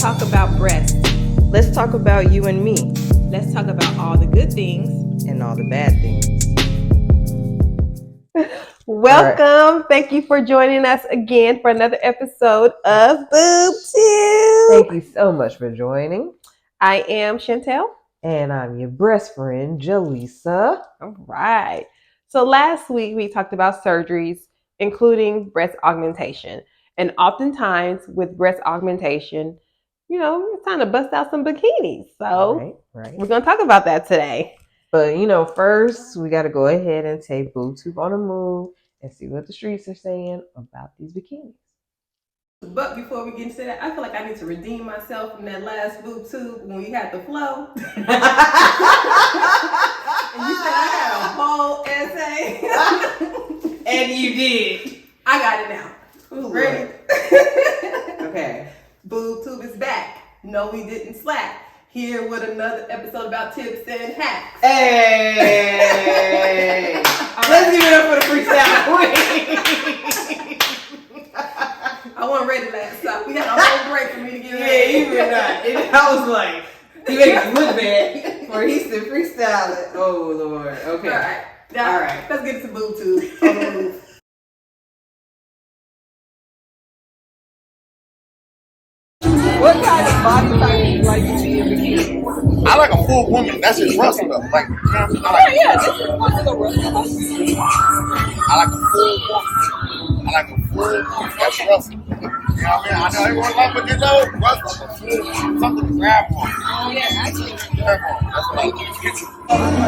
talk about breasts. Let's talk about you and me. Let's talk about all the good things and all the bad things. Welcome. Right. Thank you for joining us again for another episode of Boob Tube. Thank you so much for joining. I am Chantel. And I'm your breast friend, Jaleesa. All right. So last week we talked about surgeries, including breast augmentation. And oftentimes with breast augmentation, it's time to bust out some bikinis. So right. We're going to talk about that today. But, first we got to go ahead and take BoobTube on the move and see what the streets are saying about these bikinis. But before we get into that, I feel like I need to redeem myself from that last BoobTube when we had the flow. And you said I had a whole essay. And you did. I got it now. Ooh, ready? Okay. BoobTube is back. No, we didn't slack. Here with another episode about tips and hacks. Hey! Let's give it up for the freestyle queen. I wasn't ready last time. We had a whole break for me to get ready. Yeah, you were not. I was like, he made me look bad. Or he said freestyle it. Oh, Lord. Okay. All right. All right. Let's get to BoobTube on the move. What kind of body type do you like to see in bikini? I like a full woman. That's just Russell though. Like, this is one of the Russell. I like a full woman. That's Russell. You know what I mean? I know everyone loves it, Russell. Something to grab on. Oh yeah, actually. Grab on. That's what I like.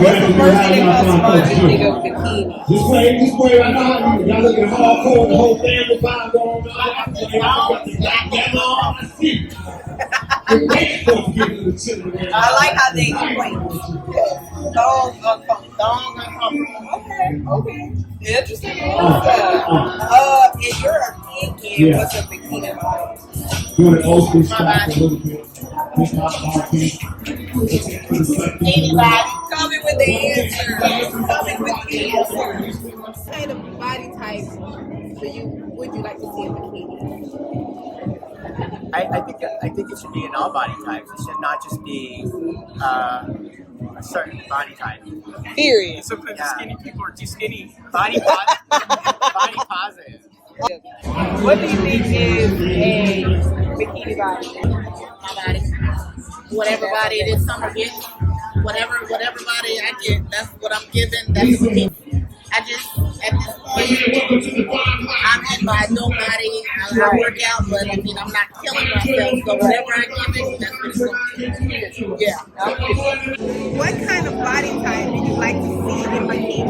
What's the first thing that comes to mind when you think of bikini? Just play right now. Y'all looking hardcore, the whole family vibe going on. I like how they wait. Thong Okay. Interesting. In Europe, what's a bikini body? Doing an old school stuff a little bit. Anybody? Coming with the answer. What kind of body type would you like to see in bikini? I think it should be in all body types. It should not just be a certain body type. Period. Sometimes skinny people are too skinny. Body positive. What do you think is a bikini body? My body. Whatever body it is, summer gets. Whatever body I get, that's what I'm giving. That's a bikini. At this point, I'm in my nobody. I work out, but I mean, I'm not killing myself. So whatever I give it, that's what it's going to be. Yeah. What kind of body type do you like to see in bikini?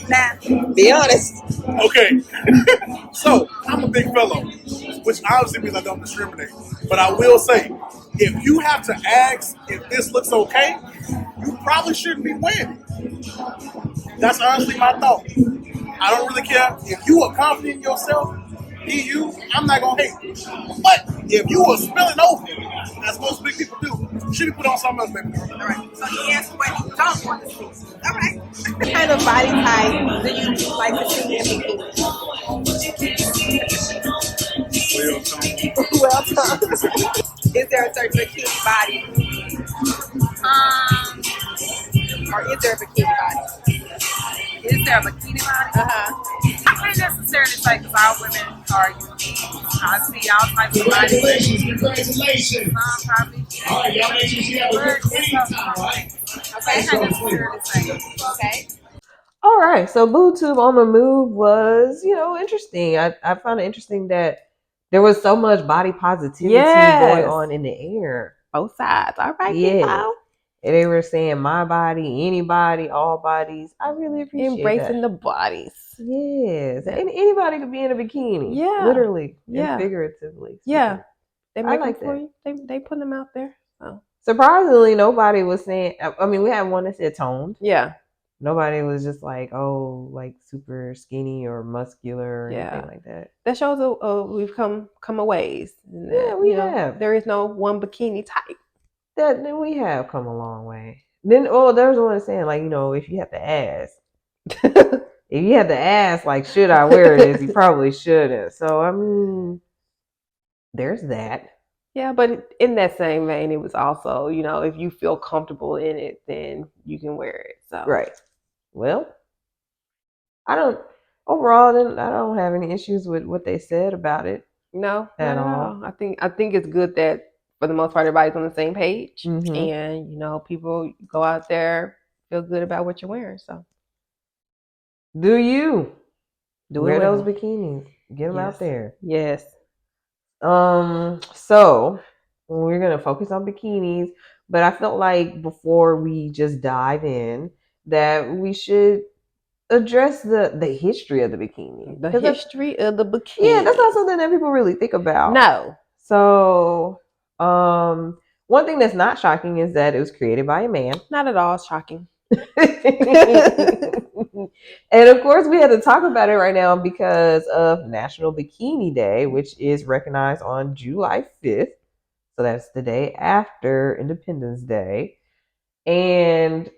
Now, be honest. Okay. So, I'm a big fellow, which obviously means I don't discriminate. But I will say, if you have to ask if this looks okay, you probably shouldn't be wearing it. That's honestly my thought. I don't really care. If you are confident in yourself, be you, I'm not going to hate you. But if you are spilling over, as most big people do, you should be put on something else, baby girl. All right. So he asked what he don't want to see. All right. What kind of body type do you like to see in bikini? Well done. Is there a certain bikini body? Or is there a bikini body? Is there a bikini body? I can't necessarily say because all women are unique. I see all types of bodies. Congratulations. Some probably. All right, y'all make sure you have a good clean time, right? Okay, I can't necessarily say. Okay. All right, so BoobTube on the move was, interesting. I found it interesting that there was so much body positivity going on in the air. Both sides. All right, yeah. And they were saying my body, anybody, all bodies. I really appreciate embracing that. the bodies. Yes. And anybody could be in a bikini. Yeah. Literally. Yeah. And figuratively. Yeah. They make like them for that. you. They put them out there. Oh. Surprisingly, nobody was saying, we had one that said toned. Yeah. Nobody was just like, like super skinny or muscular or anything like that. That shows we've come a ways. Yeah, we have. There is no one bikini type. Then we have come a long way. Then, there's one saying, like, if you have to ask, if you had to ask, like, should I wear this? You probably shouldn't. So I mean, there's that. Yeah, but in that same vein, it was also, if you feel comfortable in it, then you can wear it. So Right. Well, I don't. Overall, I don't have any issues with what they said about it. No, At not at all. all. I think it's good that for the most part everybody's on the same page, Mhm. and people go out there, feel good about what you're wearing. So Do you do it wear those well. bikinis? Get them out Yes. there. Yes. So we're gonna focus on bikinis, but I felt like before we just dive in, that we should address the history of the bikini. The 'Cause history of the yeah, that's not bikini. something that people really think about. No, So, one thing that's not shocking is that it was created by a man. not at all shocking. And of course, we had to talk about it right now because of National Bikini Day, which is recognized on July 5th. So that's the day after Independence Day. And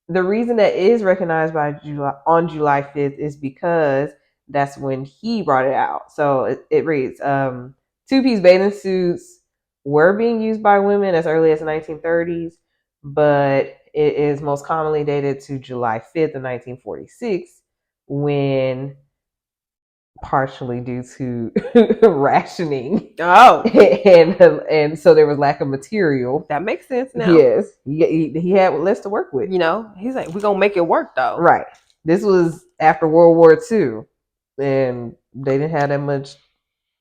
the reason that is recognized by July 5th is because that's when he brought it out. So it reads, two-piece bathing suits were being used by women as early as the 1930s, but it is most commonly dated to July 5th of 1946, when partially due to rationing. Oh, and so there was lack of material. that makes sense now. Yes, he had less to work with. He's like, we're gonna make it work though. Right. This was after World War II, and they didn't have that much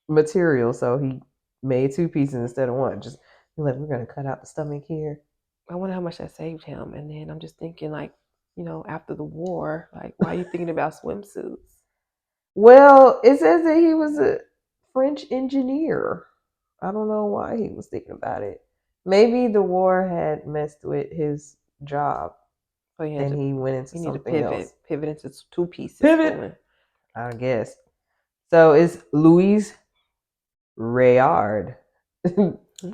material, so he made two pieces instead of one. Just like, we're gonna cut out the stomach here. I wonder how much that saved him. And then I'm just thinking, like, after the war, like, why are you thinking about swimsuits? Well, it says that he was a French engineer. I don't know why he was thinking about it. Maybe the war had messed with his job, So he and he went into something else. Pivot into two pieces. Pivot, I guess. So it's Louise Rayard.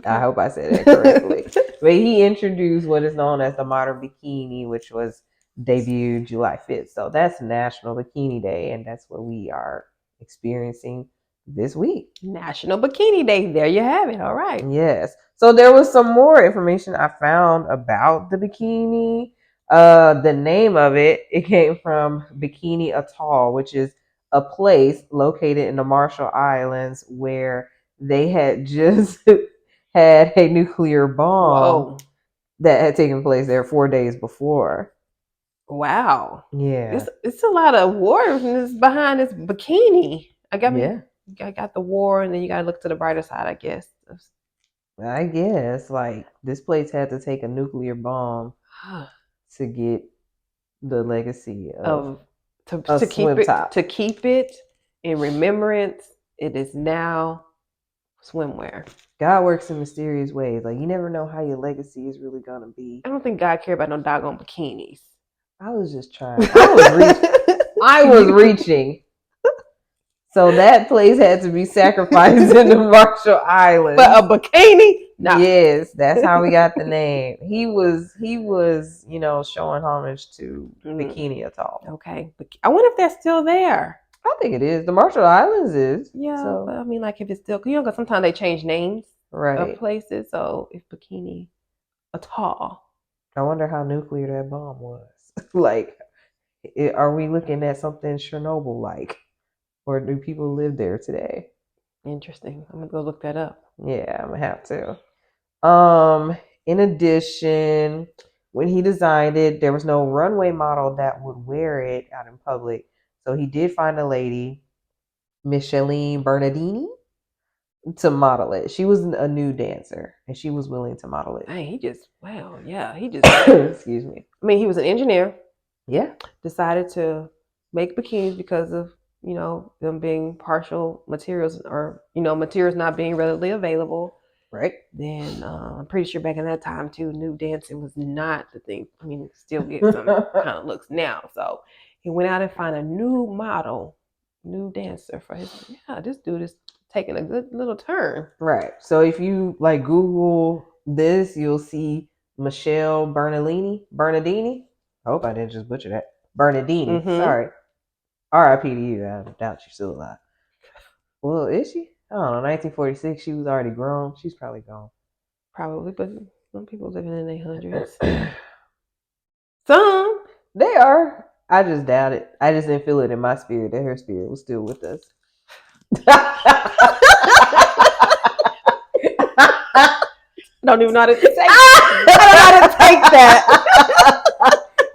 I hope I said that correctly. But he introduced what is known as the modern bikini, which was debuted July 5th. So that's National Bikini Day, and that's what we are experiencing this week. National Bikini Day. There you have it. All right. Yes. So there was some more information I found about the bikini. The name of it came from Bikini Atoll, which is a place located in the Marshall Islands where they had just had a nuclear bomb that had taken place there 4 days before. Wow. Yeah. It's a lot of warness behind this bikini. I got the war, and then you gotta look to the brighter side, I guess. I guess, like, this place had to take a nuclear bomb to get the legacy of to keep it in remembrance. It is now swimwear. God works in mysterious ways. Like, you never know how your legacy is really gonna be. I don't think God cared about no doggone bikinis. I was just trying. I was reaching. So that place had to be sacrificed in the Marshall Islands. But a bikini? No. Yes, that's how we got the name. He was, showing homage to Bikini Atoll. Okay. I wonder if they're still there. I think it is. The Marshall Islands is. Yeah, so. But I mean, like, if it's still, because sometimes they change names of places. So if Bikini Atoll. I wonder how nuclear that bomb was. Like, are we looking at something Chernobyl-like? Or do people live there today? Interesting. I'm gonna go look that up. Yeah, I'm gonna have to. In addition, when he designed it, there was no runway model that would wear it out in public. So he did find a lady, Micheline Bernardini, to model it. She was a nude dancer, and she was willing to model it. Dang, he just excuse me. I mean, he was an engineer. Yeah. Decided to make bikinis because of them being partial materials, or materials not being readily available. Right. Then I'm pretty sure back in that time too, nude dancing was not the thing. I mean, still get some kind of looks now. So he went out and found a new model, new dancer for his. Yeah, this dude is taking a good little turn. Right. So if you like Google this, you'll see Michelle Bernardini. I hope I didn't just butcher that. Bernardini. Mm-hmm. Sorry. R.I.P. to you. I doubt she's still alive. Well, is she? I don't know. 1946, she was already grown. She's probably gone. Probably, but some people living in their hundreds. Some. They are. I just doubt it. I just didn't feel it in my spirit that her spirit was still with us. Don't even know how to take. I don't know how to take that.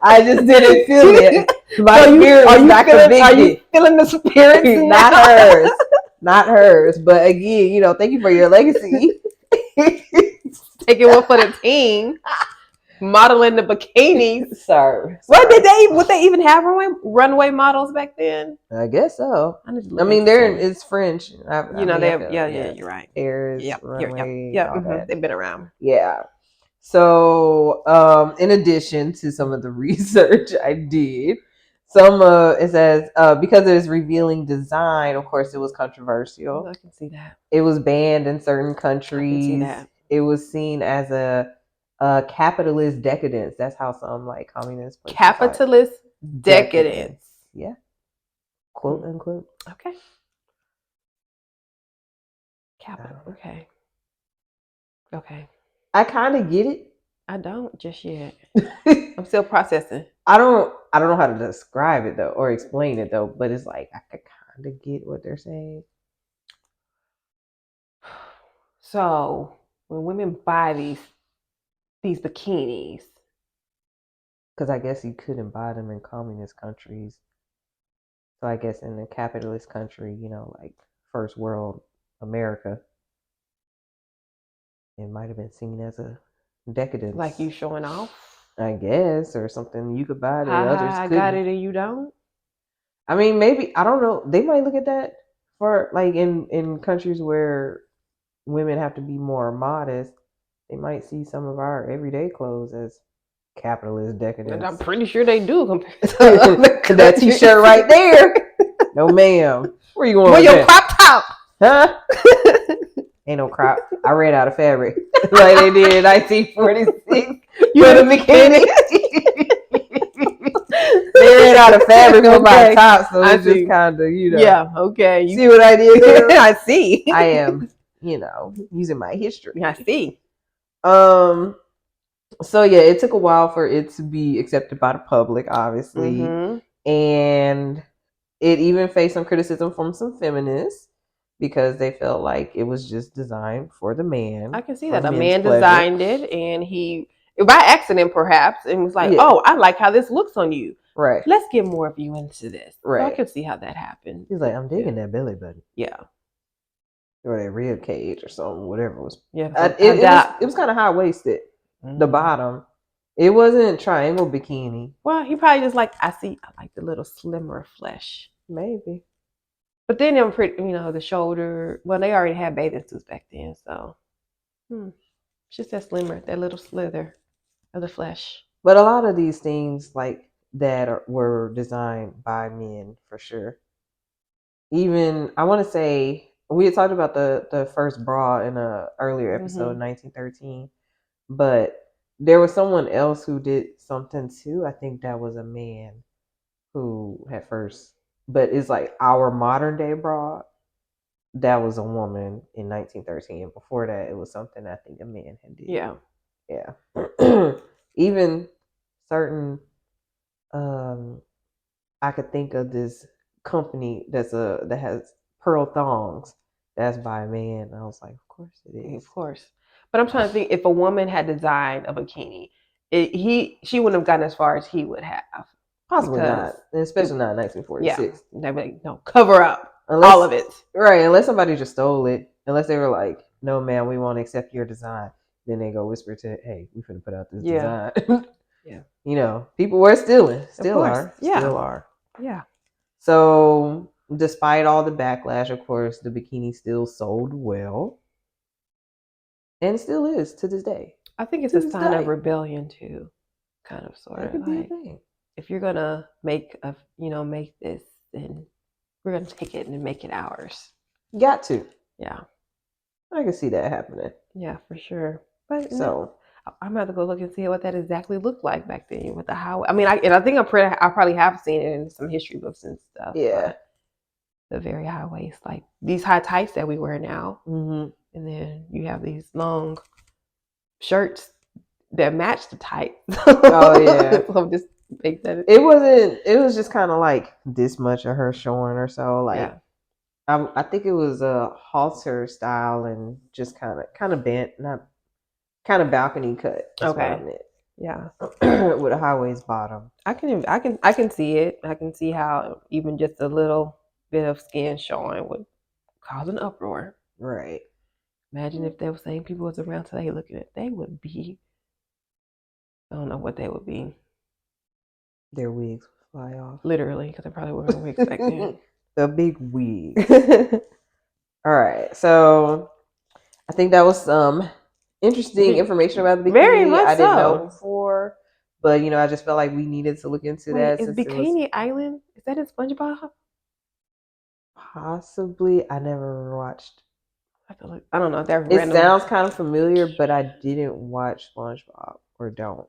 I just didn't feel it. My spirit was not convicted. Are you feeling the spirit? Not hers. Not hers. But again, thank you for your legacy. Taking one for the team. Modeling the bikinis. Sorry. Would they even have runway models back then? I guess so. I mean, it's French. You're right. Paris, runway, They've been around. Yeah. So, in addition to some of the research I did, it says because of its revealing design, of course, it was controversial. I can see that. It was banned in certain countries. I can see that. It was seen as a capitalist decadence. That's how some communist capitalist decadence. Yeah, quote unquote. Okay. Capital. Okay. I kind of get it. I don't just yet. I'm still processing. I don't know how to describe it though or explain it though, but it's like I could kind of get what they're saying. So when women buy these bikinis, because I guess you couldn't buy them in communist countries. So I guess in a capitalist country, like first world America, it might have been seen as a decadence. Like you showing off? I guess, or something you could buy that others couldn't. I got it and you don't? I mean, maybe, I don't know. They might look at that for, like, in countries where women have to be more modest. They might see some of our everyday clothes as capitalist decadence. And I'm pretty sure they do compared to that t-shirt right there. No, ma'am. Where you going? Where your crop top? Huh? Ain't no crop. I ran out of fabric like they did in 1946. You had a bikini. They ran out of fabric for my top, so it's just kind of, Yeah, okay. You see what I did here? I see. I am, using my history. I see. So yeah, it took a while for it to be accepted by the public, obviously. Mm-hmm. And it even faced some criticism from some feminists because they felt like it was just designed for the man. I can see that. A man designed it, and he, by accident perhaps, and was like, Yeah. oh, I like how this looks on you. Right. Let's get more of you into this. Right. So I can see how that happened. He's like, I'm digging that belly button. Yeah. Or that rib cage or something, whatever it was. Yeah. It was kind of high-waisted, mm-hmm. The bottom. It wasn't triangle bikini. Well, he probably just like, I like the little slimmer flesh. Maybe. But then them pretty, the shoulder, well, they already had bathing suits back then, so it's just that slimmer, that little slither of the flesh. But a lot of these things like that were designed by men for sure. Even, I want to say, we had talked about the first bra in a earlier episode, mm-hmm. 1913, but there was someone else who did something too. I think that was a man who had first, but it's like our modern day bra. That was a woman in 1913. Before that, it was something I think a man had did. Yeah. Yeah. Even certain, I could think of this company that has pearl thongs. That's by a man. And I was like, of course it is. Of course. But I'm trying to think, if a woman had designed a bikini, she wouldn't have gotten as far as he would have. Possibly not, especially not in 1946. Yeah, no, cover up all of it. Right, unless somebody just stole it. Unless they were like, no, man, we won't accept your design. Then they go whisper to, hey, we finna put out this design. Yeah. People were stealing. Still are. Yeah. Still are. Yeah. So, despite all the backlash, of course, the bikini still sold well. And still is to this day. I think it's a sign of rebellion too, kind of, sort of. Like, if you're gonna make this, then we're gonna take it and make it ours. Got to. Yeah. I can see that happening. Yeah, for sure. But so I'm gonna have to go look and see what that exactly looked like back then with the highway. I mean, I think I probably have seen it in some history books and stuff. Yeah. The very high waist, like these high tights that we wear now, Mm-hmm. and then you have these long shirts that match the tights. Oh yeah. So just make that. It wasn't. It was just kind of like this much of her showing or so. Like Yeah. I think it was a halter style and just kind of bent, not kind of balcony cut. That's what I meant. Yeah. With a high waist bottom. I can see it. I can see how even just a little bit of skin showing would cause an uproar. Right. Imagine if those same people was around today looking at it. They would be, I don't know what they would be. Their wigs would fly off. Literally, because they probably wouldn't be expecting. The big wig. All right. So I think that was some interesting information about the bikini. Very much I didn't so. know before. But I just felt like we needed to look into that. Is Since Bikini Island, is that in SpongeBob? Possibly. I never watched. I don't know. That it sounds kind of familiar, but I didn't watch SpongeBob or don't.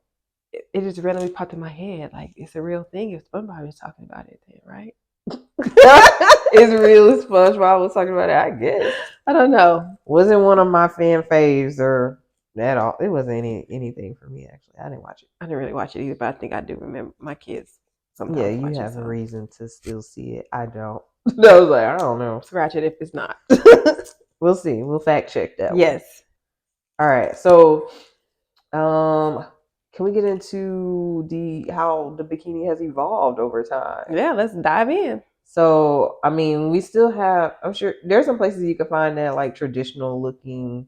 It just randomly popped in my head. Like, it's a real thing if SpongeBob is talking about it then, right? It's real. SpongeBob was talking about it, I guess. I don't know. Wasn't one of my fan faves or at all. It wasn't anything for me, actually. I didn't watch it. I didn't really watch it either, but I think I do remember my kids sometimes. Yeah, you have a reason to still see it. I don't. I was like, I don't know. Scratch it if it's not. We'll see. We'll fact check that. Yes. All right. So, can we get into how the bikini has evolved over time? Yeah, let's dive in. So, I mean, we still have. I'm sure there's some places you can find that like traditional looking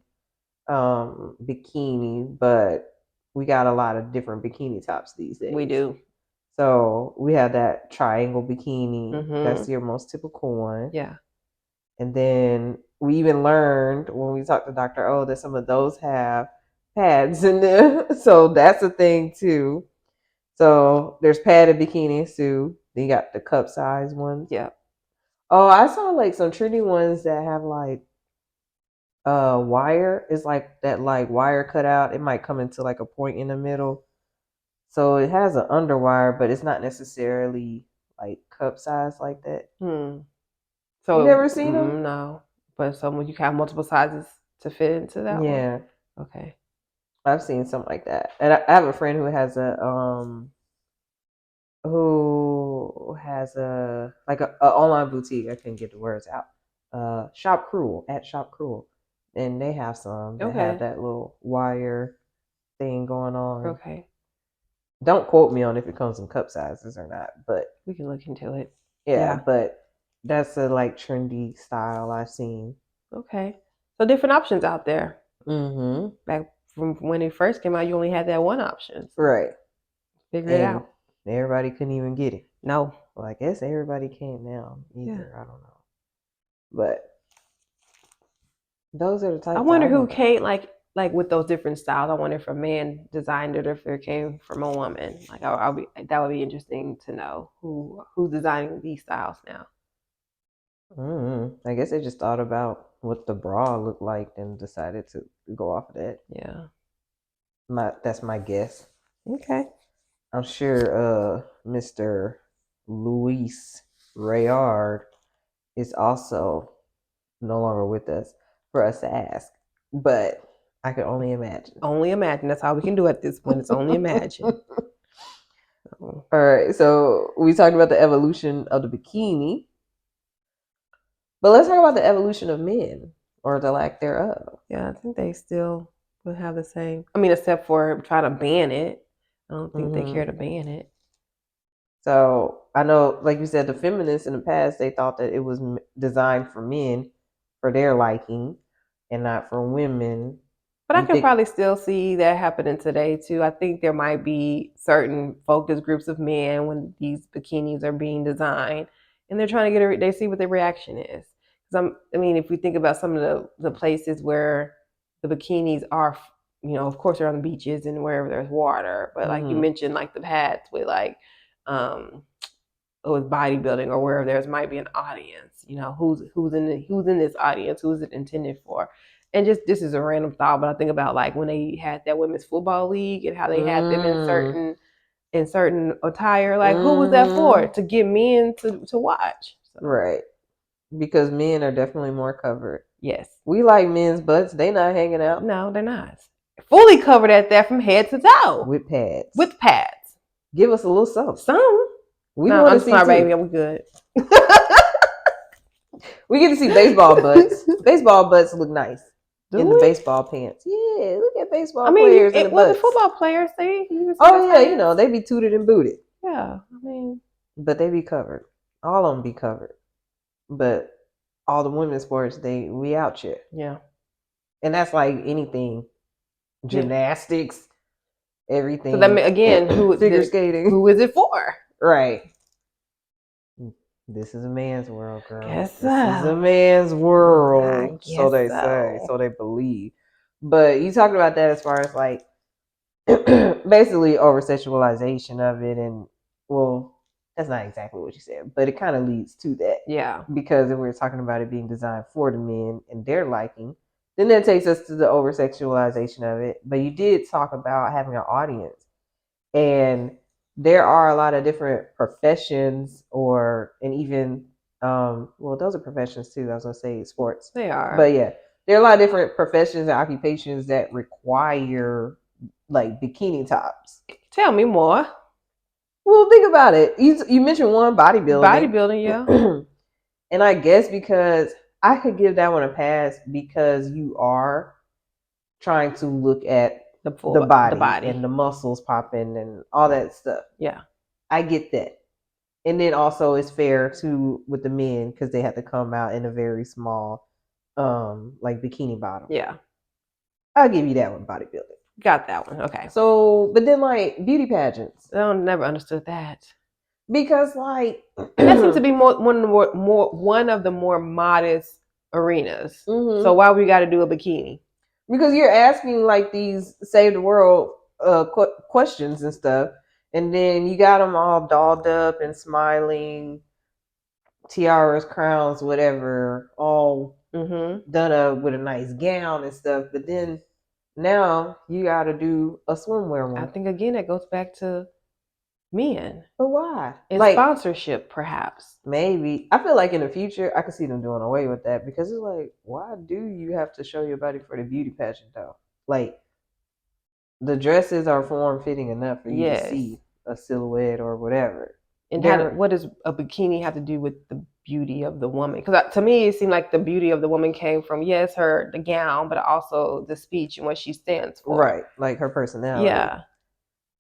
bikini, but we got a lot of different bikini tops these days. We do. So we have that triangle bikini. Mhm. That's your most typical one. Yeah. And then we even learned when we talked to Dr. O that some of those have pads in them. So that's a thing too. So there's padded bikinis too. Then you got the cup size ones. Yeah. Oh, I saw like some trendy ones that have like wire. It's like that like wire cut out. It might come into like a point in the middle. So it has an underwire, but it's not necessarily like cup size like that. So you never seen them? No. But so you can have multiple sizes to fit into that one? Yeah. Okay. I've seen something like that. And I have a friend who has a like a online boutique. I couldn't get the words out. Shop Cruel, at Shop Cruel. And they have some that have that little wire thing going on. Okay. Don't quote me on if it comes in cup sizes or not, but we can look into it. Yeah, but that's a like trendy style I've seen. Okay. So different options out there. Mm-hmm. Back from when it first came out, you only had that one option. So right. Figure it out. Everybody couldn't even get it. No. Well, I guess everybody can now. Either. I don't know. But those are the types. I wonder who came like with those different styles. I wonder if a man designed it or if it came from a woman. Like that would be interesting to know who's designing these styles now. I guess they just thought about what the bra looked like and decided to go off of that. Yeah. That's my guess. Okay. I'm sure Mr. Luis Rayard is also no longer with us for us to ask. But I can only imagine. Only imagine. That's all we can do at this point. It's only imagine. All right. So we talked about the evolution of the bikini. But let's talk about the evolution of men, or the lack thereof. Yeah, I think they still would have the same. I mean, except for trying to ban it. I don't think they care to ban it. So I know, like you said, the feminists in the past, they thought that it was designed for men, for their liking, and not for women. But I can probably still see that happening today too. I think there might be certain focus groups of men when these bikinis are being designed, and they're trying to they see what the reaction is. Because I mean, if we think about some of the places where the bikinis are, of course they're on the beaches and wherever there's water. But like you mentioned, like the pads with like, with bodybuilding or wherever might be an audience. Who's in this audience? Who's it intended for? And just this is a random thought, but I think about like when they had that women's football league and how they had them in certain attire. Like who was that for? To get men to watch. So, Right. Because men are definitely more covered. yes. We like men's butts. They not hanging out. No, they're not. Fully covered at that from head to toe. With pads. With pads. Give us a little something. Some. We no, want I'm to see smart, too. baby. I'm good. We get to see baseball butts. Baseball butts look nice. Do in we? the baseball pants. Yeah, look at baseball I mean, players in the well, the butts. football players, see. Oh yeah, you know, they be tooted and booted. Yeah, I mean. But they be covered. All of them be covered. But all the women's sports, we out here. Yeah. And that's like anything. Gymnastics, everything. So that again, figure skating. Who is it for? Right. This is a man's world, girl. Guess this is a man's world. So they so. say. So they believe. But you talking about that as far as like basically over sexualization of it, and well, that's not exactly what you said, but it kind of leads to that. Yeah. Because if we're talking about it being designed for the men and their liking, then that takes us to the over sexualization of it. But you did talk about having an audience, and there are a lot of different professions, and even well, those are professions too. I was gonna say sports. They are. But yeah, there are a lot of different professions and occupations that require like bikini tops. Tell me more. Well, think about it. You mentioned one, bodybuilding. Bodybuilding, yeah. And I guess because I could give that one a pass because you are trying to look at the body and the muscles popping and all that stuff. Yeah. I get that. And then also it's fair to with the men because they have to come out in a very small like bikini bottom. Yeah. I'll give you that one, bodybuilding. Got that one. Okay. So, but then like beauty pageants. I never understood that. Because like that seems to be one of the more modest arenas. Mm-hmm. So why we got to do a bikini? Because you're asking like these save the world questions and stuff, and then you got them all dolled up and smiling, tiaras, crowns, whatever, all done up with a nice gown and stuff. But then now you got to do a swimwear one. I think again that goes back to men. But why? And like, sponsorship, perhaps. Maybe. I feel like in the future, I could see them doing away with that because it's like, why do you have to show your body for the beauty pageant though? Like, the dresses are form fitting enough for you to see a silhouette or whatever. And what does a bikini have to do with the beauty of the woman? Because to me, it seemed like the beauty of the woman came from the gown, but also the speech and what she stands for. Right, like her personality. Yeah.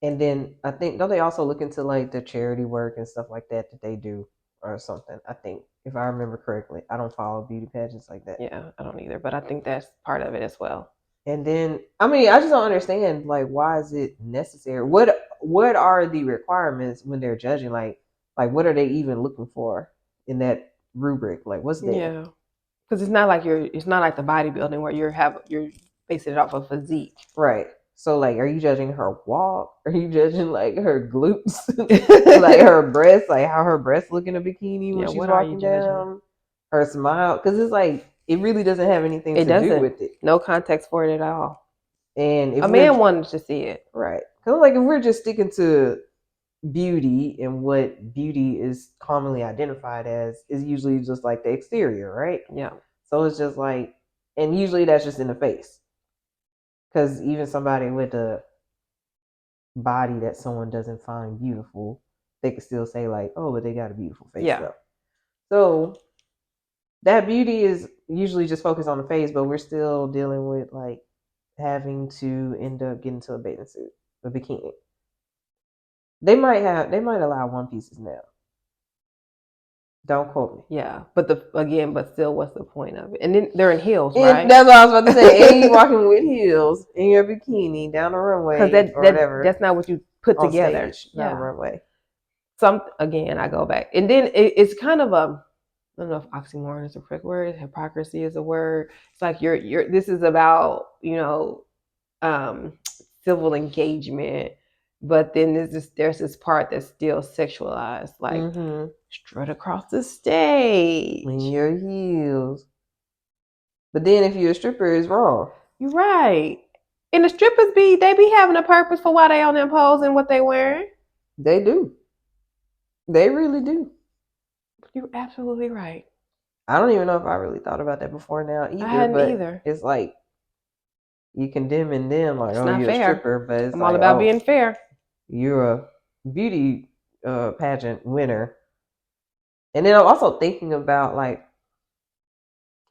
And then I think don't they also look into like the charity work and stuff like that they do or something? I think if I remember correctly, I don't follow beauty pageants like that. Yeah, I don't either, but I think that's part of it as well. And then I mean, I just don't understand like why is it necessary? What are the requirements when they're judging? Like what are they even looking for in that rubric? Like what's there? Yeah, because it's not like the bodybuilding where you're basing it off of physique, right? So, like, are you judging her walk? Are you judging, like, her glutes? like, her breasts? Like, how her breasts look in a bikini when she's walking down? Her smile? Because it's like, it really doesn't have anything to do with it. No context for it at all. And if a man wanted to see it. Right. Because, like, if we're just sticking to beauty and what beauty is commonly identified as is usually just, like, the exterior, right? Yeah. So, it's just like, and usually that's just in the face. Because even somebody with a body that someone doesn't find beautiful, they could still say like, oh, but they got a beautiful face. Yeah. Though. So that beauty is usually just focused on the face, but we're still dealing with like having to end up getting to a bathing suit, a bikini. They might allow one pieces now. Don't quote me. Yeah, but still, what's the point of it? And then they're in heels, right? That's what I was about to say. And you walking with heels in your bikini down the runway or whatever. That's not what you put together. Stage, not a runway. I go back, and then it's kind of I don't know if oxymoron is a correct word. Hypocrisy is a word. It's like this is about civil engagement. But then there's this part that's still sexualized, like strut across the stage in your heels. But then if you're a stripper, it's wrong. You're right. And the strippers they be having a purpose for why they on them poles and what they wearing. They do. They really do. You're absolutely right. I don't even know if I really thought about that before now either. I hadn't but either. It's like you condemning them like, It's oh, not you're fair. a stripper, but it's I'm like, all about oh, being fair. you're a beauty pageant winner. And then I'm also thinking about like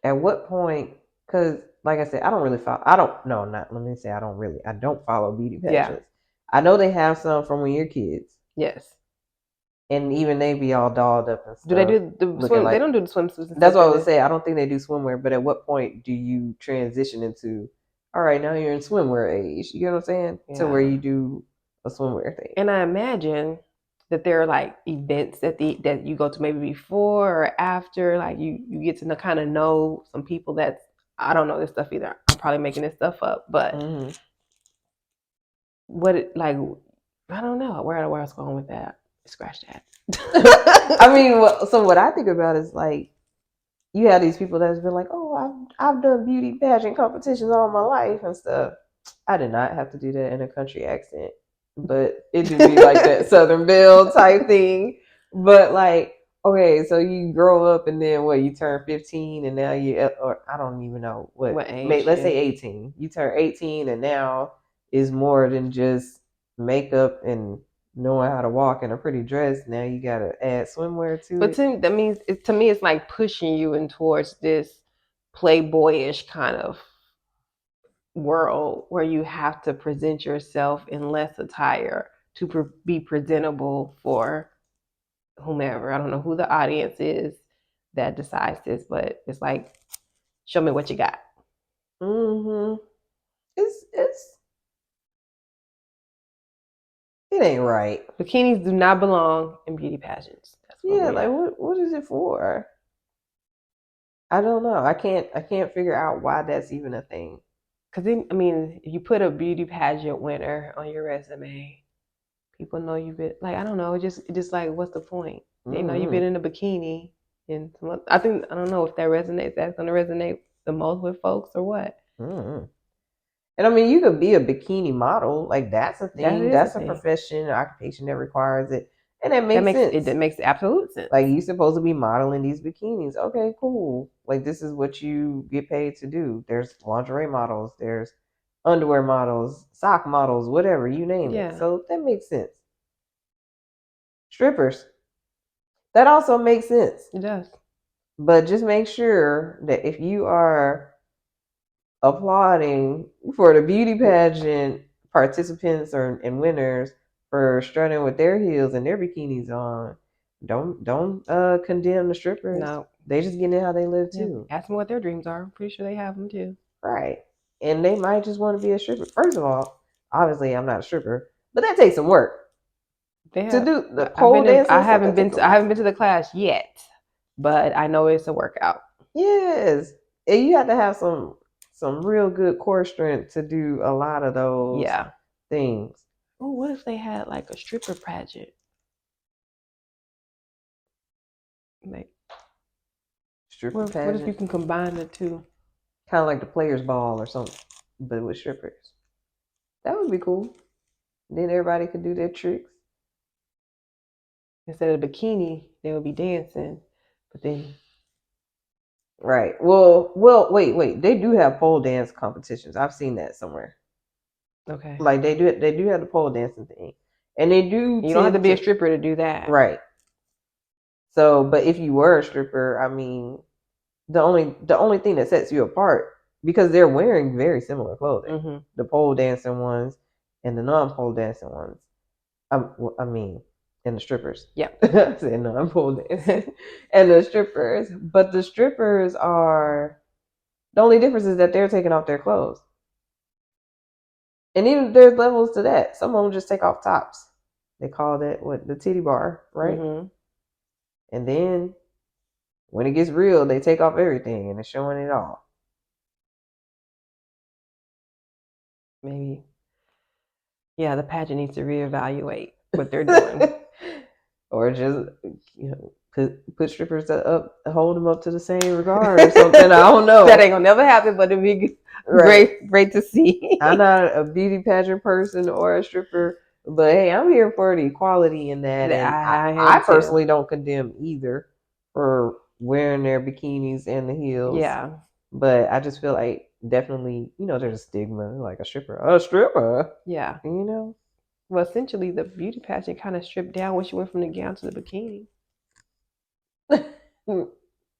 at what point, because like I said, I don't really follow. I don't. No, not. Let me say I don't really. I don't follow beauty pageants. I know they have some from when you're kids. Yes. And even they be all dolled up and stuff. Do they do the swim? Like, they don't do the swimsuits. That's what I would say. I don't think they do swimwear. But at what point do you transition into? All right, now you're in swimwear age. You know what I'm saying? Yeah. To where you do a swimwear thing. And I imagine that there are like events that you go to maybe before or after. Like you get to kind of know some people that I don't know this stuff either. I'm probably making this stuff up, but what it like? I don't know where I was going with that. Scratch that. I mean, so what I think about is like you have these people that's been like, oh, I've done beauty pageant competitions all my life and stuff. I did not have to do that in a country accent, but it just be like that Southern Belle type thing. But like, okay, so you grow up and then what? You turn 15 and now or I don't even know what age. Let's say 18. You turn 18 and now is more than just makeup and knowing how to walk in a pretty dress. Now you gotta add swimwear to but it. To me, it's like pushing you in towards this playboyish kind of world where you have to present yourself in less attire to be presentable for whomever. I don't know who the audience is that decides this, but it's like, show me what you got. It ain't right. Bikinis do not belong in beauty pageants. Like what is it for? I don't know. I can't figure out why that's even a thing. Because then, I mean, if you put a beauty pageant winner on your resume, people know you've been like, I don't know, just like, what's the point? They know you've been in a bikini, and I don't know if that resonates. That's going to resonate the most with folks or what. And I mean, you could be a bikini model, like that's a thing. That's a profession, an occupation that requires it, and that makes sense. It makes absolute sense. Like you're supposed to be modeling these bikinis. Okay, cool. Like this is what you get paid to do. There's lingerie models. There's underwear models, sock models, whatever you name it. So that makes sense. Strippers. That also makes sense. It does. But just make sure that if you are applauding for the beauty pageant participants and winners for strutting with their heels and their bikinis on, don't condemn the strippers. No, they just getting in how they live too. Ask them what their dreams are. I'm pretty sure they have them too. Right, and they might just want to be a stripper. First of all, obviously I'm not a stripper, but that takes some work. To do the pole dance. I haven't been to the class yet, but I know it's a workout. Yes, and you have to have some real good core strength to do a lot of those things. Oh, what if they had like a stripper pageant? Like stripper pageant. What if you can combine the two? Kind of like the players' ball or something, but with strippers. That would be cool. Then everybody could do their tricks. Instead of the bikini, they would be dancing, but then. Right. Well. Wait. They do have pole dance competitions. I've seen that somewhere. Okay. Like they do have the pole dancing thing, and they do. You don't have to be a stripper to do that. Right. So, but if you were a stripper, I mean, the only thing that sets you apart, because they're wearing very similar clothing, the pole dancing ones and the non-pole dancing ones. I mean, and the strippers. Yeah. I said non-pole dancing and the strippers, but the strippers are the only difference is that they're taking off their clothes. And even there's levels to that. Some of them just take off tops. They call that the titty bar, right? And then when it gets real, they take off everything and they're showing it all. Maybe. Yeah, the pageant needs to reevaluate what they're doing. or just put strippers up, hold them up to the same regard or something. I don't know. That ain't gonna never happen, but it'd be great to see. I'm not a beauty pageant person or a stripper, but hey, I'm here for the equality in that. And I personally don't condemn either for wearing their bikinis and the heels. Yeah. But I just feel like definitely, there's a stigma, like a stripper. Yeah. Well, essentially, the beauty pageant kind of stripped down when she went from the gown to the bikini.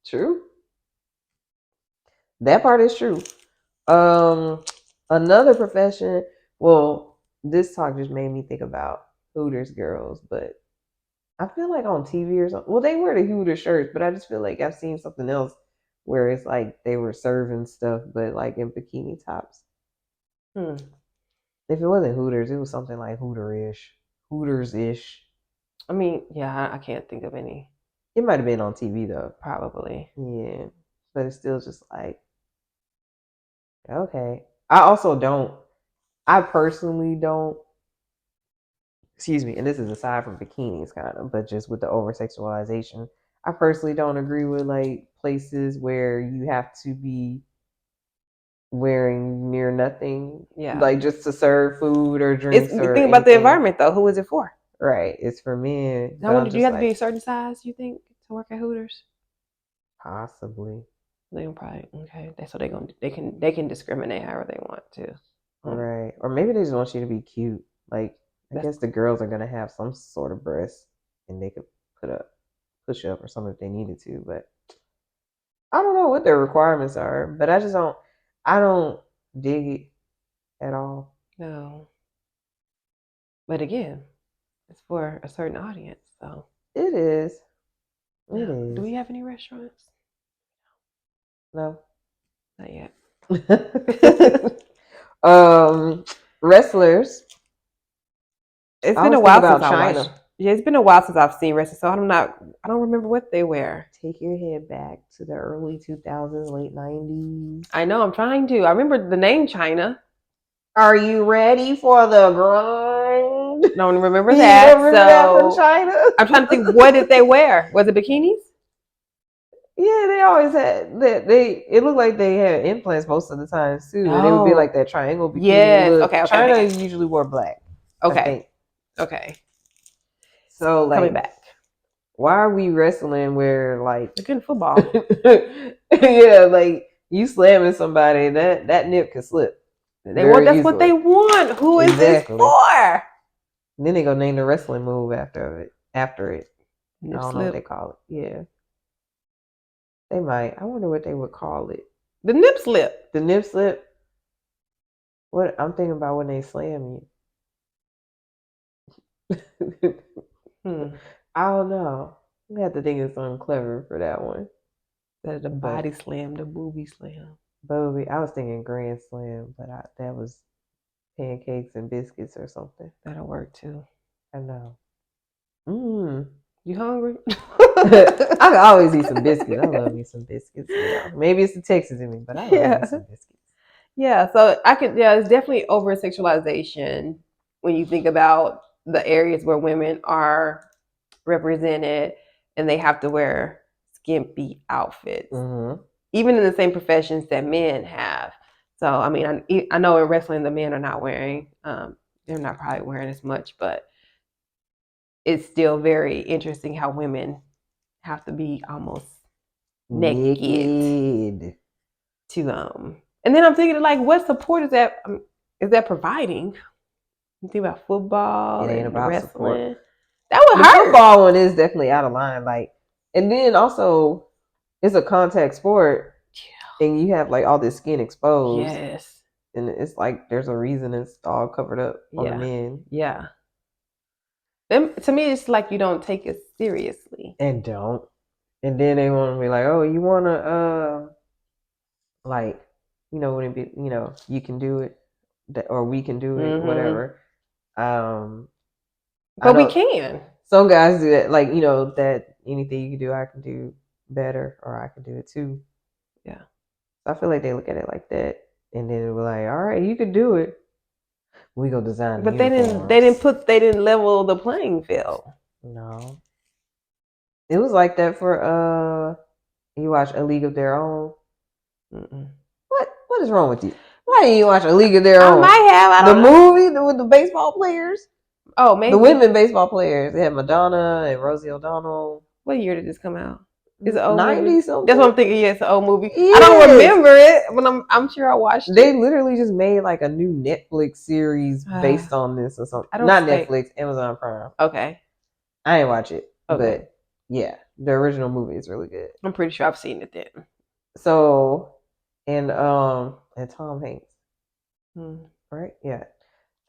True. That part is true. Another profession. Well, this talk just made me think about Hooters girls, but I feel like on TV or something. Well, they wear the Hooters shirts, but I just feel like I've seen something else where it's like they were serving stuff, but like in bikini tops. If it wasn't Hooters, it was something like Hooters-ish. I mean, yeah, I can't think of any. It might have been on TV though. Probably. Yeah, but it's still just like, okay. I personally don't, excuse me, and this is aside from bikinis kind of, but just with the over sexualization, I personally don't agree with like places where you have to be wearing near nothing, like just to serve food or drinks. Think about the environment though. Who is it for? Right, it's for men. Now, do you have to be a certain size? You think to work at Hooters? Possibly. They can probably so they can discriminate however they want to. Right, or maybe they just want you to be cute. Like I guess the girls are gonna have some sort of breasts, and they could push up or something if they needed to. But I don't know what their requirements are. But I just don't. I don't dig it at all. No. But again, it's for a certain audience, so it is. It is. Do we have any restaurants? No, not yet. Wrestlers. It's been a while since I watched. Yeah, it's been a while since I've seen wrestling, so I don't remember what they wear. Take your head back to the early 2000s, late 90s. I know, I'm trying to. I remember the name China. Are you ready for the grind? Don't remember that. You remember that from China? I'm trying to think, what did they wear? Was it bikinis? Yeah, they always had that. It looked like they had implants most of the time too. And they would be like that triangle bikini. Yes. Okay. China usually wore black. Okay. So like, coming back. Why are we wrestling where like they're good football? Yeah, like you slamming somebody, that nip can slip. That's what they want. Who is this for? And then they go name the wrestling move after it. Nip I don't know what they call it. Yeah. They might. I wonder what they would call it. The nip slip. The nip slip. What I'm thinking about when they slam you. I don't know. We have to think of something clever for that one. The body slam, the booby slam. Booby. I was thinking grand slam, but that was pancakes and biscuits or something. That'll work too. I know. You hungry? I can always eat some biscuits. I love me some biscuits. Maybe it's the Texas in me, but I love me some biscuits. Yeah, so it's definitely over sexualization when you think about the areas where women are represented and they have to wear skimpy outfits, even in the same professions that men have. So, I mean, I know in wrestling the men are not wearing, they're not probably wearing as much, but it's still very interesting how women have to be almost naked to and then I'm thinking like, what support is that providing? You think about football and about wrestling. Support. That would hurt. The football one is definitely out of line. Like, and then also it's a contact sport, and you have like all this skin exposed. Yes, and it's like there's a reason it's all covered up on the men. Yeah. To me, it's like you don't take it seriously. And don't. And then they want to be like, oh, you want to, like, wouldn't be, you can do it, or we can do it, whatever. But we can. Some guys do that, like, that anything you can do, I can do better, or I can do it too. Yeah. I feel like they look at it like that, and then we're like, all right, you can do it. We go design. But they didn't level the playing field. No. It was like that for you watch A League of Their Own. Mm-mm. What is wrong with you? Why didn't you watch A League of Their I Own? might have. I don't know. Movie with the baseball players. Oh, maybe The women baseball players. They had Madonna and Rosie O'Donnell. What year did this come out? It's an old 90 movie. something. That's what I'm thinking. Yeah, it's an old movie. Yes. I don't remember it, but I'm sure I watched They it. literally just made like a new Netflix series based on this or something. Not Netflix, Amazon Prime. Okay. I ain't watch it, Okay. but yeah, the original movie is really good. I'm pretty sure I've seen it then. So, and Tom Hanks, right? Yeah.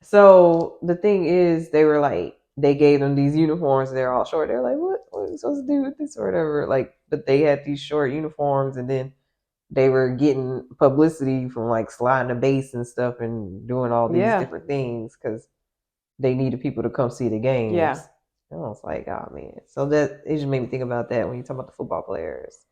So the thing is, they were like, they gave them these uniforms. They're all short. They're like, what are we supposed to do with this or whatever? Like, but they had these short uniforms, and then they were getting publicity from like sliding the base and stuff and doing all these different things because they needed people to come see the games. Yeah. And I was like, oh man. So that it just made me think about that when you talk about the football players.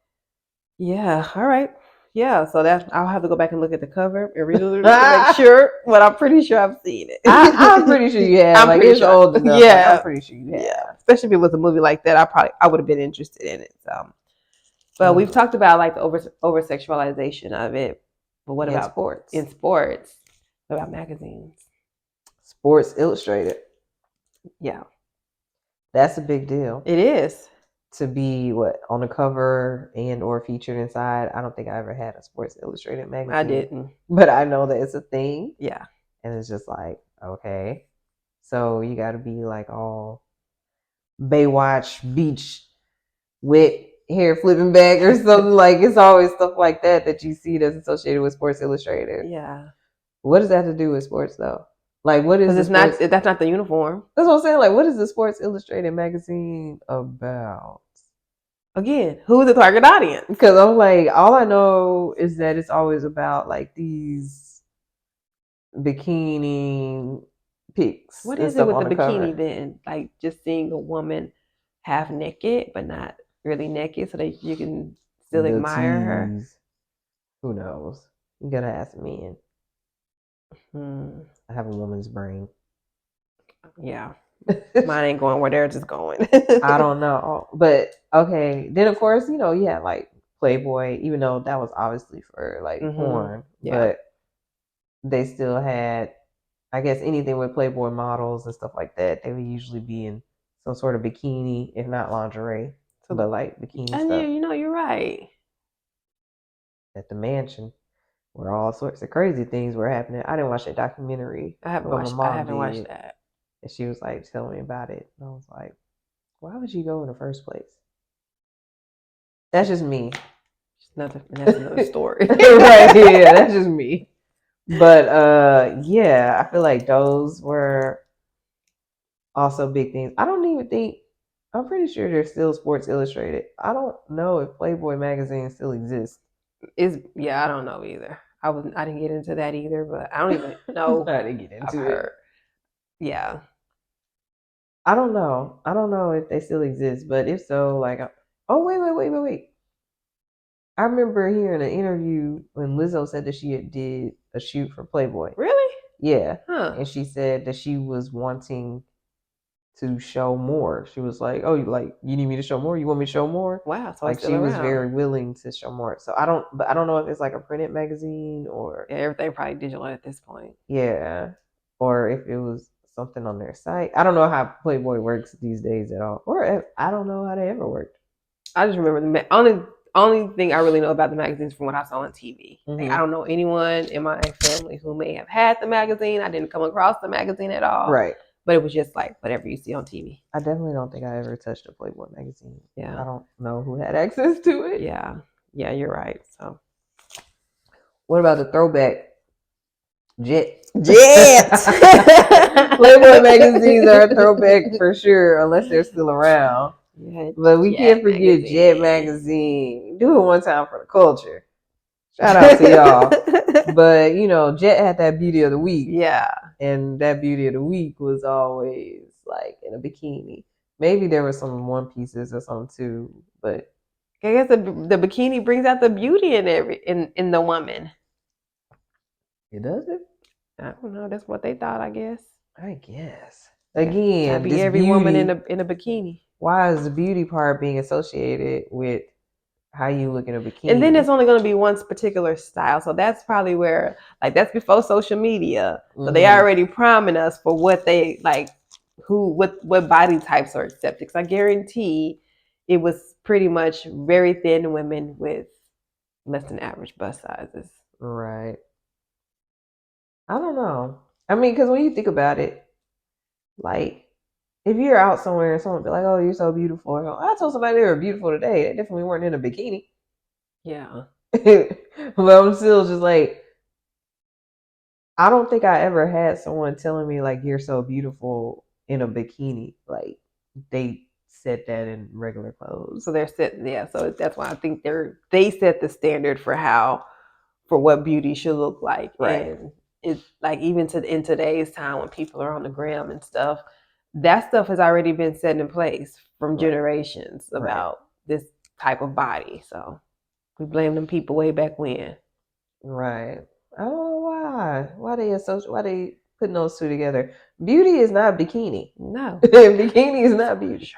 Yeah. All right. Yeah. So that I'll have to go back and look at the cover and read it to make sure. But I'm pretty sure I've seen it. I'm pretty sure you have. I'm pretty sure. Old enough. Yeah. Like, I'm pretty sure you have. Yeah. Especially if it was a movie like that, I would have been interested in it. So. But we've talked about like the over sexualization of it. But what about sports? In sports, what about magazines? Sports Illustrated. Yeah, that's a big deal. It is to be on the cover and or featured inside. I don't think I ever had a Sports Illustrated magazine. I didn't, but I know that it's a thing. Yeah, and it's just like, okay, so you got to be like all Baywatch Beach wet hair flipping back or something. Like it's always stuff like that you see that's associated with Sports Illustrated. Yeah. What does that have to do with sports though? Like what is that's not the uniform. That's what I'm saying. Like what is the Sports Illustrated magazine about? Again, who is the target audience? Because I'm like, all I know is that it's always about like these bikini pics. What is it with the bikini then? Like just seeing a woman half naked but not really naked so that you can still admire her? Who knows? You gotta ask men. I have a woman's brain. Yeah. Mine ain't going where theirs is going. I don't know. But okay. Then of course, you had like Playboy, even though that was obviously for like porn. Yeah. But they still had, I guess, anything with Playboy models and stuff like that. They would usually be in some sort of bikini, if not lingerie. But like bikini stuff. Yeah, you're right. At the mansion, where all sorts of crazy things were happening. I didn't watch that documentary. I haven't watched that. And she was like telling me about it. And I was like, why would you go in the first place? That's just me. That's another story. Right, yeah, that's just me. But yeah, I feel like those were also big things. I'm pretty sure there's still Sports Illustrated. I don't know if Playboy magazine still exists. I don't know either. I didn't get into that either, but I don't even know. I didn't get into it. Yeah. I don't know. I don't know if they still exist, but if so, like, oh wait. I remember hearing an interview when Lizzo said that she did a shoot for Playboy. Really? Yeah. Huh. And she said that she was wanting to show more. She was like, "Oh, you need me to show more? You want me to show more?" Wow. So like she was very willing to show more. So I don't know if it's like a printed magazine or everything probably digital at this point. Yeah, or if it was something on their site. I don't know how Playboy works these days at all, or I don't know how they ever worked. I just remember the only thing I really know about the magazines from what I saw on TV. Like, I don't know anyone in my family who may have had the magazine. I didn't come across the magazine at all. Right. But it was just like whatever you see on TV. I definitely don't think I ever touched a Playboy magazine. Yeah. I don't know who had access to it. Yeah. Yeah, you're right. So what about the throwback? Jet. Playboy magazines are a throwback for sure, unless they're still around. Yeah, but we can't forget Jet magazine. Do it one time for the culture. Shout out to y'all. But Jet had that beauty of the week. Yeah. And that beauty of the week was always like in a bikini. Maybe there were some one pieces or something too, but I guess the bikini brings out the beauty in the woman. It doesn't? I don't know. That's what they thought, I guess. I guess. Again, be every woman in a bikini. why is the beauty part being associated with how you look in a bikini? And then it's only going to be one particular style. So that's probably where, like, that's before social media. So they already priming us for what they like, what body types are accepted. 'Cause I guarantee it was pretty much very thin women with less than average bust sizes. Right. I don't know. I mean, because when you think about it, like, if you're out somewhere and someone be like, "Oh, you're so beautiful," I told somebody they were beautiful today. They definitely weren't in a bikini. Yeah. But I'm still just like, I don't think I ever had someone telling me like, "You're so beautiful" in a bikini. Like, they said that in regular clothes. So they're set, yeah. So that's why I think they set the standard for what beauty should look like, Right. and it's like even in today's time when people are on the gram and stuff, that stuff has already been set in place from generations about this type of body. So we blame them people way back when. Right. I don't know why. Why they putting those two together? Beauty is not bikini. No. Bikini is not beauty.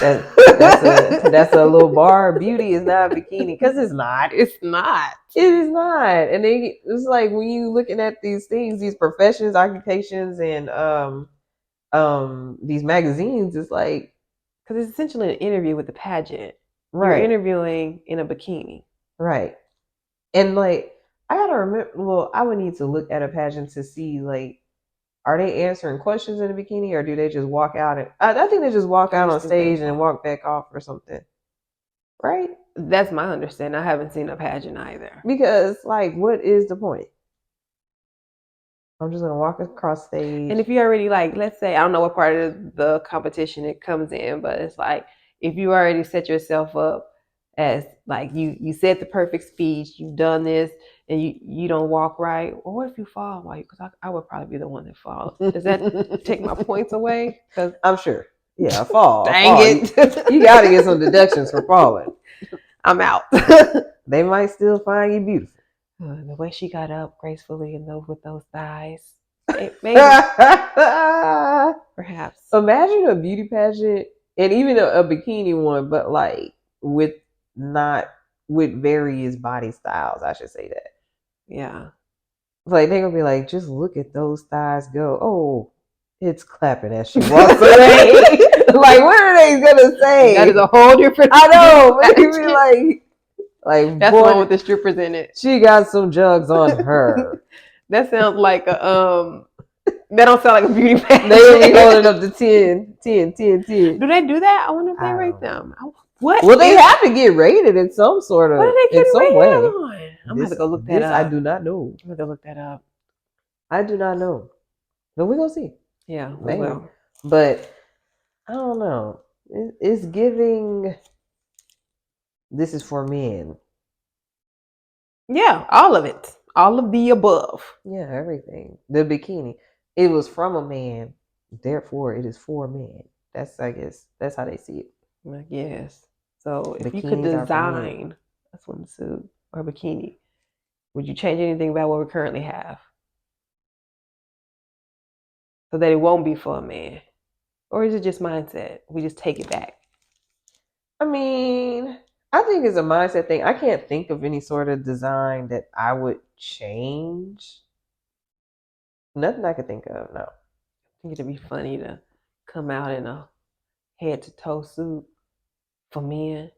That's a little bar. Beauty is not bikini because it's not. It's not. It is not. And it's like when you looking at these things, these professions, occupations, and these magazines, it's like, because it's essentially an interview with the pageant. Right. You're interviewing in a bikini. Right. And like, I gotta remember. Well, I would need to look at a pageant to see like, are they answering questions in a bikini, or do they just walk out? And I think they just walk out on stage and walk back off or something. Right? That's my understanding. I haven't seen a pageant either. Because like, what is the point? I'm just gonna walk across stage. And if you already like, let's say, I don't know what part of the competition it comes in, but it's like if you already set yourself up as like you said the perfect speech, you've done this, and you don't walk right, or what if you fall? Why? Because I would probably be the one that falls. Does that take my points away? Because I'm sure. Yeah, I fall. Dang it! You got to get some deductions for falling. I'm out. They might still find you beautiful. The way she got up gracefully and with those thighs, maybe, perhaps. Imagine a beauty pageant and even a bikini one, but like with various body styles. I should say that. Yeah. Like they're gonna be like, just look at those thighs go. Oh, it's clapping as she walks away. Like, what are they gonna say? That is a whole different. I know. Maybe like that's the one with the strippers in it. She got some jugs on her. That sounds like a That don't sound like a beauty pageant. They will be holding up the 10. Do they do that? I wonder if they rate them. What? Well, they have to get rated in some sort of, what are they in some way. On? I'm gonna have to go look that up. I do not know. I'm gonna go look that up. I do not know. But we're gonna see. Yeah, we will. But I don't know. It's giving. This is for men. Yeah, all of it. All of the above. Yeah, everything. The bikini. It was from a man, therefore it is for men. I guess that's how they see it. I guess. So if you could design a swimsuit or a bikini, would you change anything about what we currently have? So that it won't be for a man? Or is it just mindset? We just take it back? I mean, I think it's a mindset thing. I can't think of any sort of design that I would change. Nothing I could think of, no. I think it'd be funny to come out in a head to toe suit for men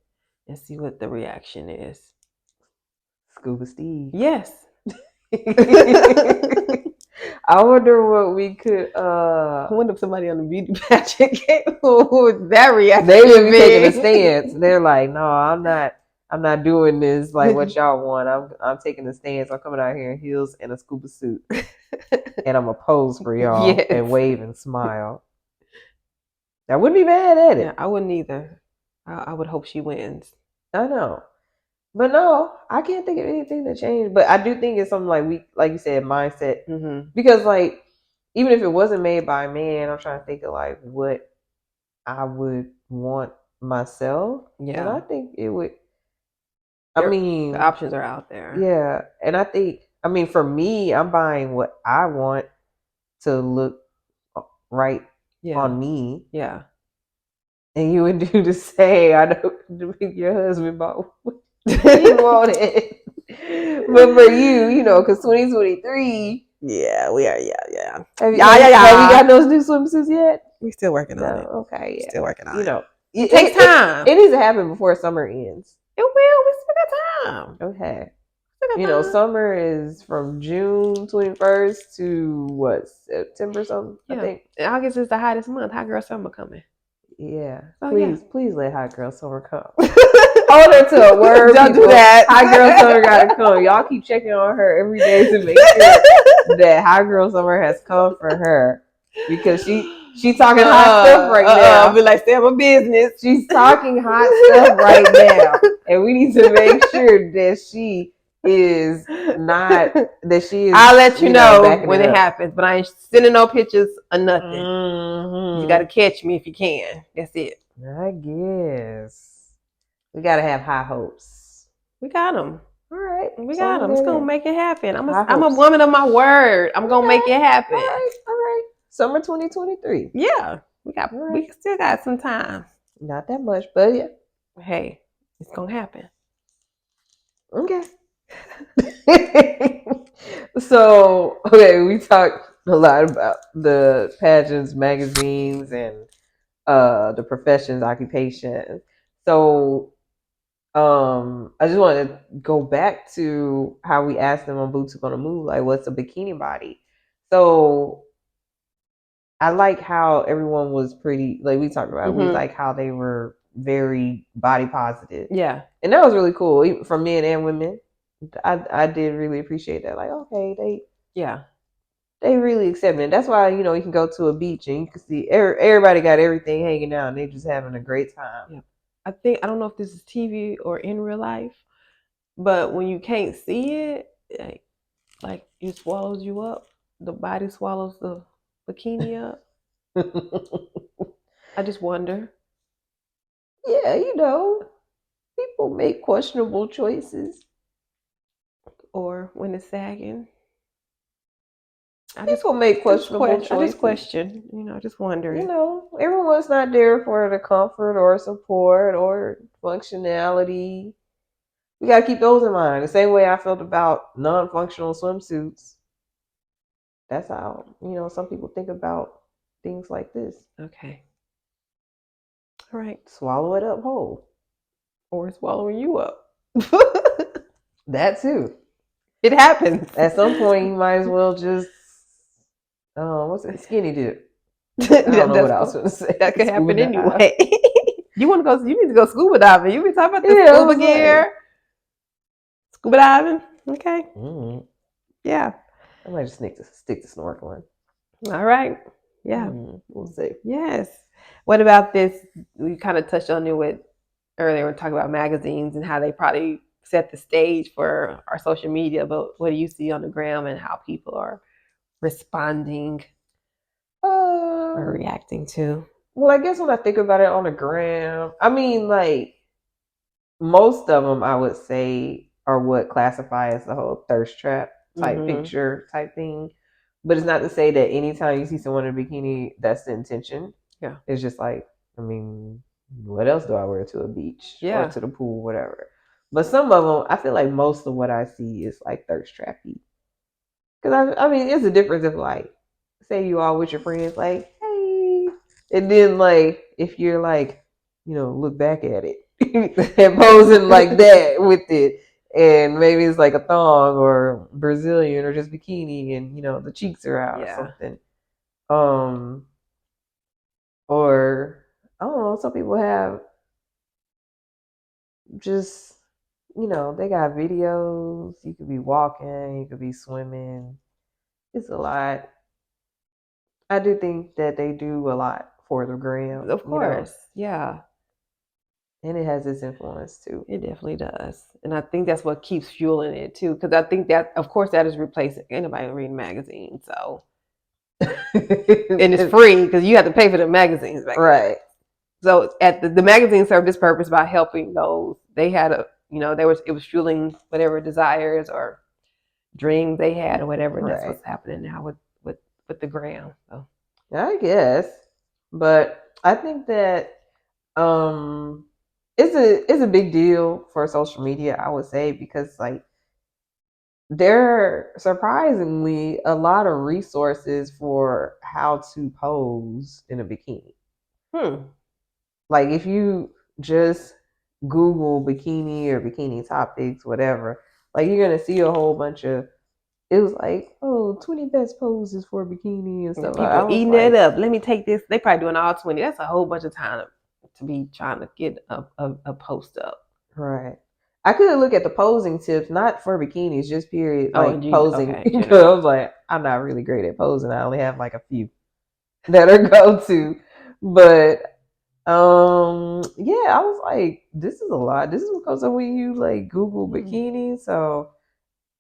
and see what the reaction is. Scuba Steve. Yes. I wonder what we could. I wonder if somebody on the beauty pageant came with that reaction. They would be taking a stance. They're like, "No, I'm not doing this like what y'all want. I'm taking a stance. I'm coming out here in heels and a scuba suit, and I'm gonna pose for y'all and wave and smile." I wouldn't be mad at it. Yeah, I wouldn't either. I would hope she wins. I know. But no, I can't think of anything that changed. But I do think it's something like you said, mindset. Mm-hmm. Because like, even if it wasn't made by a man, I'm trying to think of like what I would want myself. Yeah. And I think it would. The options are out there. Yeah. And I think, for me, I'm buying what I want to look right on me. Yeah. and you would do the same. I know your husband bought what he wanted. But for you, because 2023. Yeah, we are. Yeah. Have we Yeah. got those new swimsuits yet? We still working on No. it. Okay. Yeah. Still working on it. It takes time. It needs to happen before summer ends. It will. We still got time. Okay. Still got time. Summer is from June 21st to what, September something, Yeah. I think. August is the hottest month. Hot girl summer coming. Yeah. Oh, please let Hot Girl Summer come. Hold her to a word. Don't people. do that. Hot Girl Summer gotta come. Y'all keep checking on her every day to make sure that Hot Girl Summer has come for her, because she talking hot stuff right now. Be like, stay on my business. She's talking hot stuff right now, and we need to make sure that she is not, that she is. I'll let you know when it up. happens, but I ain't sending no pictures or nothing. Mm-hmm. You got to catch me if you can. That's it. I guess we got to have high hopes. We got them. All right, we got them. It's gonna make it happen. I'm a hopes. woman of my word. I'm gonna make it happen. All right. Summer 2023. Yeah, we still got some time. Not that much, but yeah. Hey, it's gonna happen. Okay. So, we talked a lot about the pageants, magazines, and the professions, occupations. So, I just want to go back to how we asked them on Boots Gonna Move, like, what's a bikini body? So, I like how everyone was pretty, like we talked about, we like how they were very body positive. Yeah. And that was really cool, even for men and women. I did really appreciate that. Like, okay, they really accept it. That's why, you can go to a beach and you can see everybody got everything hanging out and they just having a great time. Yeah. I don't know if this is TV or in real life, but when you can't see it, like it swallows you up. The body swallows the bikini up. I just wonder. Yeah, people make questionable choices. Or when it's sagging. People make questionable choices. I just question, just wondering. Everyone's not there for the comfort or support or functionality. We got to keep those in mind. The same way I felt about non-functional swimsuits. That's how, some people think about things like this. Okay. All right. Swallow it up whole. Or swallowing you up. That too. It happens. At some point, you might as well just, what's it? Skinny dip. I don't know what I was going to say. That could happen anyway. You need to go scuba diving. You be talking about the scuba gear. Scuba diving. Okay. Mm-hmm. Yeah. I might just stick to snorkeling. All right. Yeah. We'll see. Yes. What about this? We kind of touched on it earlier when we talked about magazines and how they probably set the stage for our social media, but what do you see on the ground and how people are responding or reacting to? Well, I guess when I think about it on the gram, I mean, like, most of them I would say are what classify as the whole thirst trap type picture type thing. But it's not to say that anytime you see someone in a bikini, that's the intention. Yeah. It's just like, I mean, what else do I wear to a beach or to the pool, whatever. But some of them, I feel like most of what I see is like thirst trappy. Because I mean, it's a difference if, like, say you all with your friends, like, hey, and then, like, if you're like, look back at it and posing like that with it, and maybe it's like a thong or Brazilian or just bikini, and the cheeks are out or something. Or I don't know, some people have just, they got videos. You could be walking, you could be swimming. It's a lot. I do think that they do a lot for the gram. Of course. Yeah. And it has its influence too. It definitely does. And I think that's what keeps fueling it too. Because I think that, of course, that is replacing anybody reading magazines. So, and it's free because you have to pay for the magazines back then. So at the magazine served this purpose by helping those. They had it was fueling whatever desires or dreams they had or whatever. And that's what's happening now with the gram. So. I guess. But I think that It's a big deal for social media, I would say, because like there are surprisingly a lot of resources for how to pose in a bikini. Like if you just Google bikini or bikini topics, whatever, like you're gonna see a whole bunch of. It was like, 20 best poses for a bikini and Yeah, stuff. I people was eating like, it up. Let me take this. They probably doing all 20. That's a whole bunch of time to be trying to get a post up. right. I could look at the posing tips, not for bikinis, just period, like geez, posing. okay, Because I general. was like, I'm not really great at posing. I only have like a few that are go to. But yeah, I was like, this is a lot. This is what comes up when you like Google bikini. So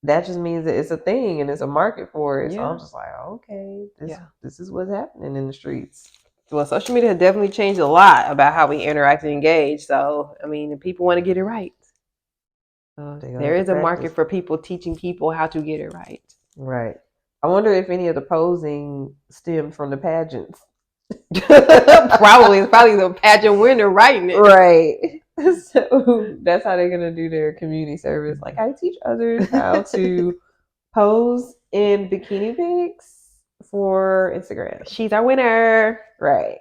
that just means that it's a thing and it's a market for it. So I'm just like, okay, this is what's happening in the streets. Well, social media has definitely changed a lot about how we interact and engage. So, I mean, if people want to get it right, there is a market for people teaching people how to get it right. Right. I wonder if any of the posing stemmed from the pageants. Probably. It's probably the pageant winner writing it. Right. So that's how they're going to do their community service. Like, I teach others how to pose in bikini pics for Instagram. She's our winner. Right.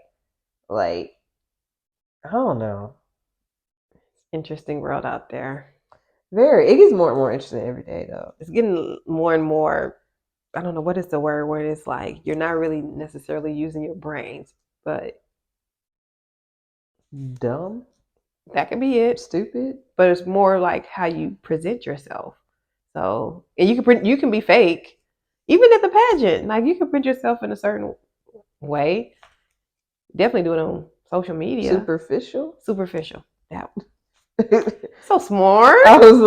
Like, I don't know. Interesting world out there. Very. It gets more and more interesting every day, though. It's getting more and more, I don't know, what is the word where it's like you're not really necessarily using your brains, but dumb. That could be it. Stupid. But it's more like how you present yourself. So, and you can be fake, even at the pageant. Like you can present yourself in a certain way. Definitely do it on social media. Superficial. That so smart. I was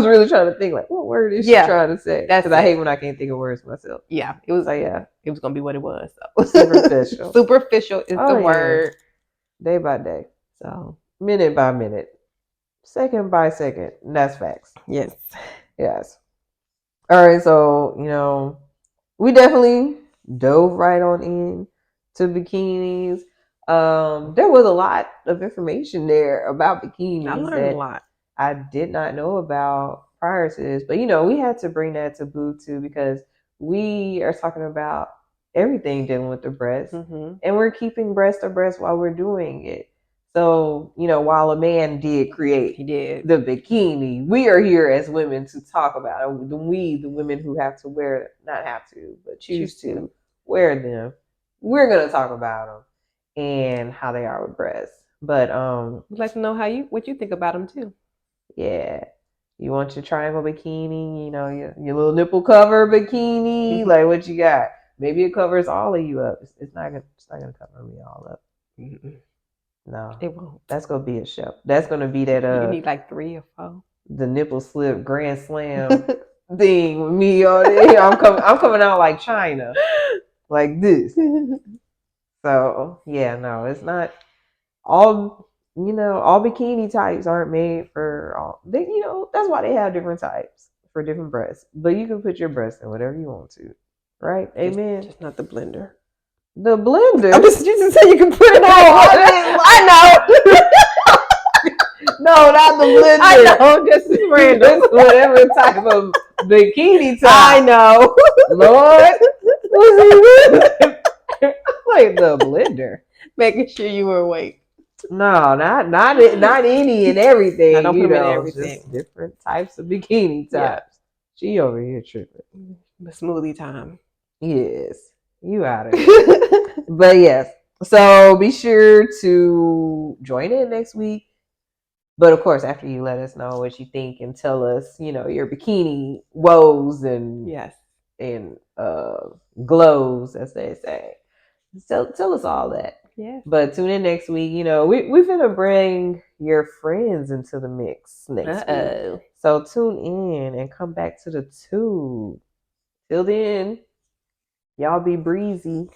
really trying to think like, what word is she trying to say? Because I hate when I can't think of words myself. Yeah, it was it was gonna be what it was. So. Superficial. Superficial is the word. Day by day. So minute by minute. Second by second. And that's facts. Yes. All right, so we definitely dove right on in to bikinis. There was a lot of information there about bikinis. I learned a lot. I did not know about prior to this, but we had to bring that to Boo too because we are talking about everything dealing with the breast, and we're keeping breast to breast while we're doing it. So while a man did create the bikini, we are here as women to talk about it. The women who have to wear, not have to, but choose to wear them. We're gonna talk about them and how they are with breasts. But we'd like to know what you think about them too. Yeah. You want your triangle bikini, your little nipple cover bikini, like what you got? Maybe it covers all of you up. It's not gonna cover me all up. No, it won't. That's gonna be a show. That's gonna be that. You need like 3 or 4. The nipple slip grand slam thing with me on it. I'm coming out like China, like this. So yeah, no, it's not all. All bikini types aren't made for all. That's why they have different types for different breasts. But you can put your breast in whatever you want to, right? Amen. Just not the blender. The blender. You just said you can put it on. I know. No, not the blender. I know. Just random. Whatever type of bikini type. I know. Lord, like the blender. Making sure you were awake. No, not any and everything. I don't put them in everything. Just different types of bikini types. Yeah. She over here tripping. The smoothie time. Yes, you out of here. But yes, so be sure to join in next week. But of course, after you let us know what you think and tell us, your bikini woes and and glows, as they say. So tell us all that. Yeah. But tune in next week. We're gonna bring your friends into the mix next week. So tune in and come back to the tube. Till then, y'all be breezy.